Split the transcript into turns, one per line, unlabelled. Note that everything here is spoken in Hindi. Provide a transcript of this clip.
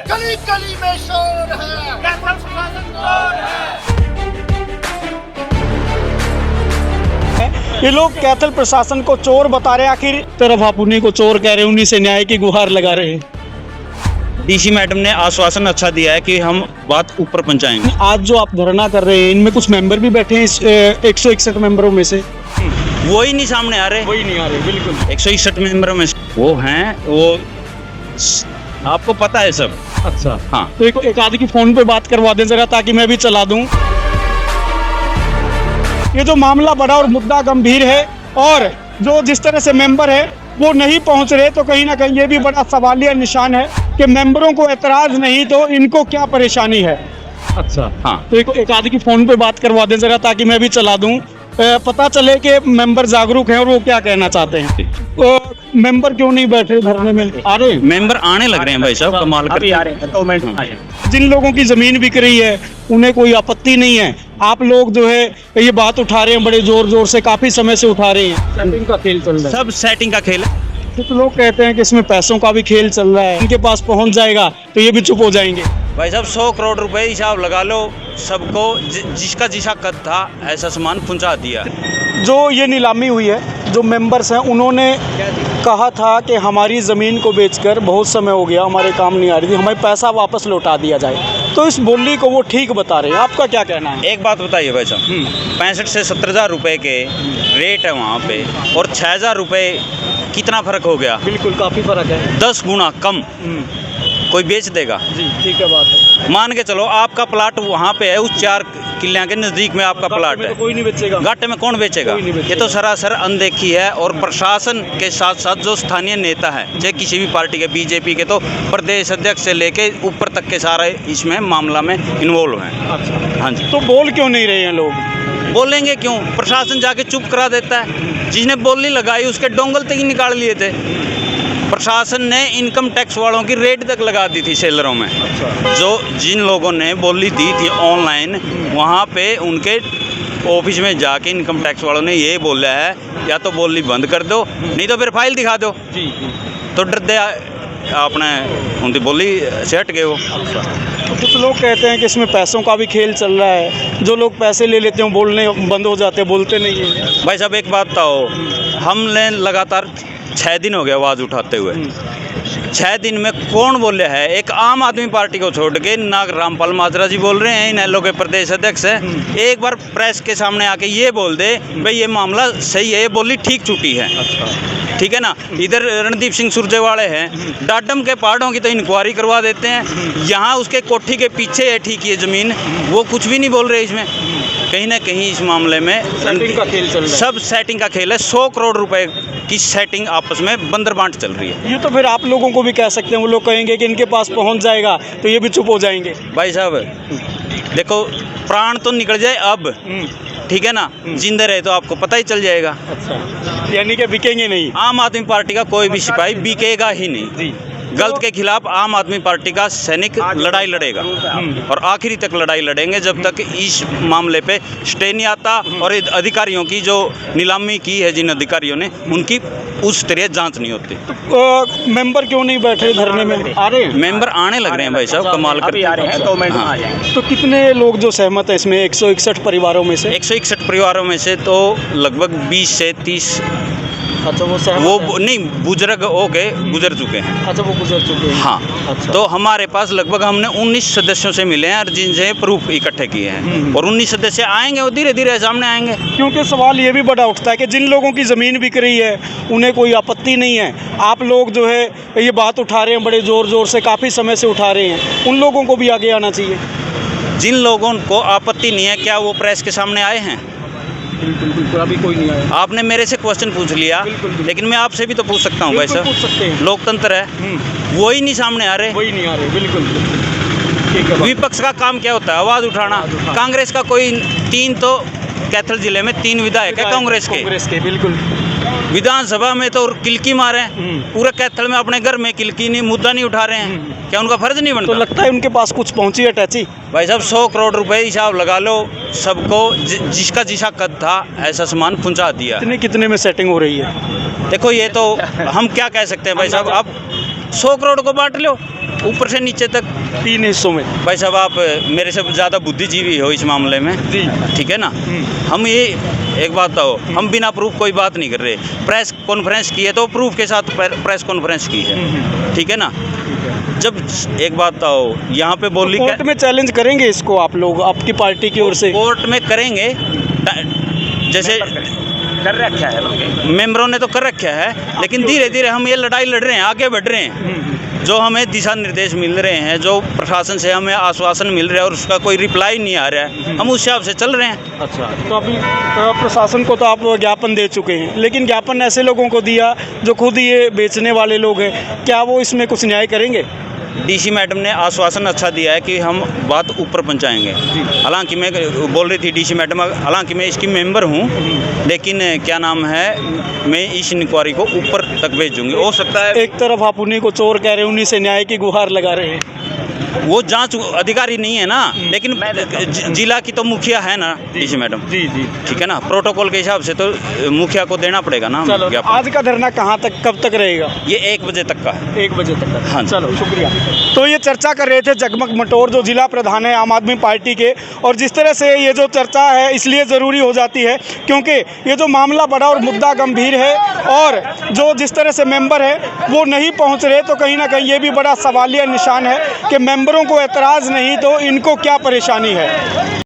गली गली में शोर है, कैथल प्रशासन चोर है।
ये लोग कैथल प्रशासन को चोर बता रहे हैं, आखिर तरफ आप उन्हीं को चोर कह रहे हैं, उन्हीं से न्याय की गुहार लगा रहे हैं।
डीसी मैडम ने आश्वासन अच्छा दिया है कि हम बात ऊपर पहुंचाएंगे।
आज जो आप धरना कर रहे हैं, इनमें कुछ मेंबर भी बैठे हैं, इस 161 मेंबरों में से
वो ही नहीं सामने आ रहे।
वही नहीं आ रहे। बिल्कुल
161 मेंबरों में से वो हैं, वो आपको पता है सब।
अच्छा,
हाँ,
तो एक आदमी की फोन पे बात करवा दें जरा, ताकि मैं भी चला दूं। ये जो मामला बड़ा और मुद्दा गंभीर है, और जो जिस तरह से मेंबर है वो नहीं पहुंच रहे, तो कहीं ना कहीं ये भी बड़ा सवालिया निशान है कि मेंबरों को एतराज नहीं तो इनको क्या परेशानी है। अच्छा,
हाँ,
तो एक आदमी की फोन पे बात करवा दें जरा, ताकि मैं भी चला दूं, पता चले कि मेंबर जागरूक हैं और वो क्या कहना चाहते हैं। मेंबर क्यों नहीं बैठे धरने में? आ रहे हैं
मेंबर आने लग रहे हैं भाई साहब, कमाल
अभी
कर।
आ रहे हैं 2 मिनट में आ जाएंगे।
जिन लोगों की जमीन बिक रही है उन्हें कोई आपत्ति नहीं है, आप लोग जो है ये बात उठा रहे हैं, बड़े जोर जोर से काफी समय से उठा रहे हैं। सेटिंग का खेल चल रहा है।
सब सेटिंग का खेल है।
कुछ लोग कहते हैं कि इसमें पैसों का भी खेल चल रहा है, इनके पास पहुंच जाएगा तो ये भी चुप हो जाएंगे।
भाई साहब 100 करोड़ रुपए हिसाब लगा लो, सबको जिसका कद था ऐसा सामान पहुंचा दिया।
जो ये नीलामी हुई है, जो मेंबर्स हैं उन्होंने कहा था कि हमारी ज़मीन को बेचकर बहुत समय हो गया, हमारे काम नहीं आ रही थी, हमें पैसा वापस लौटा दिया जाए। तो इस बोली को वो ठीक बता रहे हैं, आपका क्या कहना है?
एक बात बताइए भाई साहब, 65 से 70,000 रुपए के रेट है वहाँ पे, और 6,000 रुपए कितना फर्क हो गया?
बिल्कुल काफ़ी फ़र्क है।
10 गुना कम कोई बेच देगा?
जी ठीक है, बात है।
मान के चलो आपका प्लाट वहाँ पे है, उस 4 किले के नज़दीक में आपका प्लाट है,
तो कोई नहीं बेचेगा।
घाटे में कौन बेचेगा?
कोई नहीं बेचेगा।
ये तो सरासर अनदेखी है। और प्रशासन के साथ साथ जो स्थानीय नेता है, चाहे किसी भी पार्टी के, बीजेपी के, तो प्रदेश अध्यक्ष से लेके ऊपर तक के सारे इसमें मामला में इन्वॉल्व हैं।
अच्छा,
हाँ जी।
तो बोल क्यों नहीं रहे हैं लोग?
बोलेंगे क्यों? प्रशासन जाके चुप करा देता है। जिसने बोली लगाई उसके डोंगल तक ही निकाल लिए थे। प्रशासन ने इनकम टैक्स वालों की रेट तक लगा दी थी सेलरों में।
अच्छा।
जो जिन लोगों ने बोली दी थी ऑनलाइन, वहाँ पे उनके ऑफिस में जाके इनकम टैक्स वालों ने ये बोला है, या तो बोली बंद कर दो, नहीं तो फिर फाइल दिखा दो।
जी।
तो डरते आपने उनकी बोली से हट गए वो।
तो कुछ लोग कहते हैं कि इसमें पैसों का भी खेल चल रहा है, जो लोग पैसे ले लेते हैं बोलने बंद हो जाते हैं, बोलते नहीं है।
भाई साहब एक बात बताओ, हमने लगातार 6 दिन हो गए आवाज़ उठाते हुए। 6 दिन में कौन बोले है? एक आम आदमी पार्टी को छोड़ के ना रामपाल माजरा जी बोल रहे हैं, इन लोगों के प्रदेश अध्यक्ष है, एक बार प्रेस के सामने आके ये बोल दे भाई ये मामला सही है, ये बोली ठीक छुट्टी है। ठीक है ना। इधर रणदीप सिंह सुरजेवाले हैं, डाडम के पहाड़ों की तो इंक्वायरी करवा देते हैं, यहाँ उसके कोठी के पीछे है ठीक ये ज़मीन, वो कुछ भी नहीं बोल रहे इसमें। कहीं ना कहीं इस मामले में
सेटिंग का खेल चल रहा है।
सब सेटिंग का खेल है। 100 करोड़ रुपए की सेटिंग आपस में बंदर बांट चल रही है।
ये तो फिर आप लोगों को भी कह सकते हैं, वो लोग कहेंगे कि इनके पास पहुंच जाएगा तो ये भी चुप हो जाएंगे।
भाई साहब देखो, प्राण तो निकल जाए अब, ठीक है ना, जिंदे रहे तो आपको पता ही चल जाएगा।
अच्छा, यानी कि बिकेंगे नहीं।
आम आदमी पार्टी का कोई भी सिपाही बिकेगा ही नहीं।
जी।
गलत के खिलाफ आम आदमी पार्टी का सैनिक लड़ाई लड़ेगा, और आखिरी तक लड़ाई लड़ेंगे जब तक इस मामले पे स्टे नहीं आता, और अधिकारियों की जो नीलामी की है जिन अधिकारियों ने, उनकी उस तरह जांच नहीं होती।
मेंबर क्यों नहीं बैठे धरने में? आ रहे हैं।
मेंबर आने लग रहे हैं भाई साहब, कमाल
अभी आ रहे हैं 2 मिनट में आ जाएंगे।
तो कितने लोग जो सहमत है इसमें 161 परिवारों में से?
161 परिवारों में से तो लगभग 20 से 30
अच्छा, वो
वो नहीं बुजुर्ग होके गुजर चुके हैं।
अच्छा, वो गुजर चुके हैं।
हाँ।
अच्छा।
तो हमारे पास लगभग हमने 19 सदस्यों से मिले हैं और जिनसे प्रूफ इकट्ठे किए हैं, और 19 सदस्य आएंगे और धीरे धीरे सामने आएंगे।
क्योंकि सवाल ये भी बड़ा उठता है कि जिन लोगों की ज़मीन बिक रही है उन्हें कोई आपत्ति नहीं है, आप लोग जो है ये बात उठा रहे हैं, बड़े ज़ोर ज़ोर से काफ़ी समय से उठा रहे हैं, उन लोगों को भी आगे आना चाहिए।
जिन लोगों को आपत्ति नहीं है, क्या वो प्रेस के सामने आए हैं?
बिल्कुल बिल्कुल, अभी कोई नहीं आया।
आपने मेरे से क्वेश्चन पूछ लिया, लेकिन मैं आपसे भी तो पूछ सकता हूँ भाई
बिल्कुल पूछ
साहब,
सकते हैं।
लोकतंत्र है। वो ही नहीं सामने आ रहे।
वही नहीं आ रहे। बिल्कुल ठीक है।
विपक्ष का काम क्या होता है? आवाज़ उठाना। कांग्रेस का कोई 3 तो कैथल जिले में 3 विधायक है कांग्रेस के।
बिल्कुल।
विधानसभा में तो किलकी मारे हैं, पूरे कैथल में अपने घर में किलकी नहीं, मुद्दा नहीं उठा रहे हैं। क्या उनका फर्ज नहीं
तो
बनता?
लगता है उनके पास कुछ पहुंची है टैची।
भाई साहब 100 करोड़ रुपए हिसाब लगा लो, सबको जिसका कद था ऐसा सामान पहुंचा दिया।
कितने में सेटिंग हो रही है?
देखो ये तो हम क्या कह सकते हैं भाई साहब। अब 100 करोड़ को बांट लो ऊपर से नीचे तक
3 हिस्सों में।
भाई साहब आप मेरे से ज़्यादा बुद्धिजीवी हो इस मामले में
जी।
ठीक है ना। हम ये एक बात बताओ, हम बिना प्रूफ कोई बात नहीं कर रहे। प्रेस कॉन्फ्रेंस की है तो प्रूफ के साथ प्रेस कॉन्फ्रेंस की है, ठीक है ना। जब एक बात बताओ यहाँ पे बोली
कोर्ट में चैलेंज करेंगे इसको आप लोग, आपकी पार्टी की ओर से?
कोर्ट में करेंगे, जैसे
कर रखा है
मेंबरों ने तो कर रखा है, लेकिन धीरे धीरे हम ये लड़ाई लड़ रहे हैं, आगे बढ़ रहे हैं। जो हमें दिशा निर्देश मिल रहे हैं, जो प्रशासन से हमें आश्वासन मिल रहा है और उसका कोई रिप्लाई नहीं आ रहा है, हम उस हिसाब से चल रहे हैं।
अच्छा, तो अभी प्रशासन को तो आप ज्ञापन दे चुके हैं, लेकिन ज्ञापन ऐसे लोगों को दिया जो खुद ये बेचने वाले लोग हैं, क्या वो इसमें कुछ न्याय करेंगे?
डीसी मैडम ने आश्वासन अच्छा दिया है कि हम बात ऊपर पहुंचाएंगे। हालांकि मैं बोल रही थी डीसी मैडम, हालांकि मैं इसकी मेंबर हूं, लेकिन क्या नाम है, मैं इस इंक्वायरी को ऊपर तक भेजूंगी। हो सकता है
एक तरफ आप उन्हीं को चोर कह रहे हैं, उन्हीं से न्याय की गुहार लगा रहे हैं।
वो जांच अधिकारी नहीं है ना, लेकिन जिला की तो मुखिया है ना डीसी मैडम।
जी जी,
ठीक है ना, प्रोटोकॉल के हिसाब से तो मुखिया को देना पड़ेगा ना।
चलो,
ज्ञापन।
आज का धरना कहाँ तक, कब तक रहेगा?
ये 1 बजे तक का है।
1 बजे तक का।
हाँ।
चलो, शुक्रिया। तो ये चर्चा कर रहे थे जगमग मटोर, जो जिला प्रधान है आम आदमी पार्टी के, और जिस तरह से ये जो चर्चा है इसलिए ज़रूरी हो जाती है क्योंकि ये जो मामला बड़ा और मुद्दा गंभीर है, और जो जिस तरह से मेंबर है वो नहीं पहुंच रहे, तो कहीं ना कहीं ये भी बड़ा सवालिया निशान है कि मेंबरों को एतराज़ नहीं तो इनको क्या परेशानी है।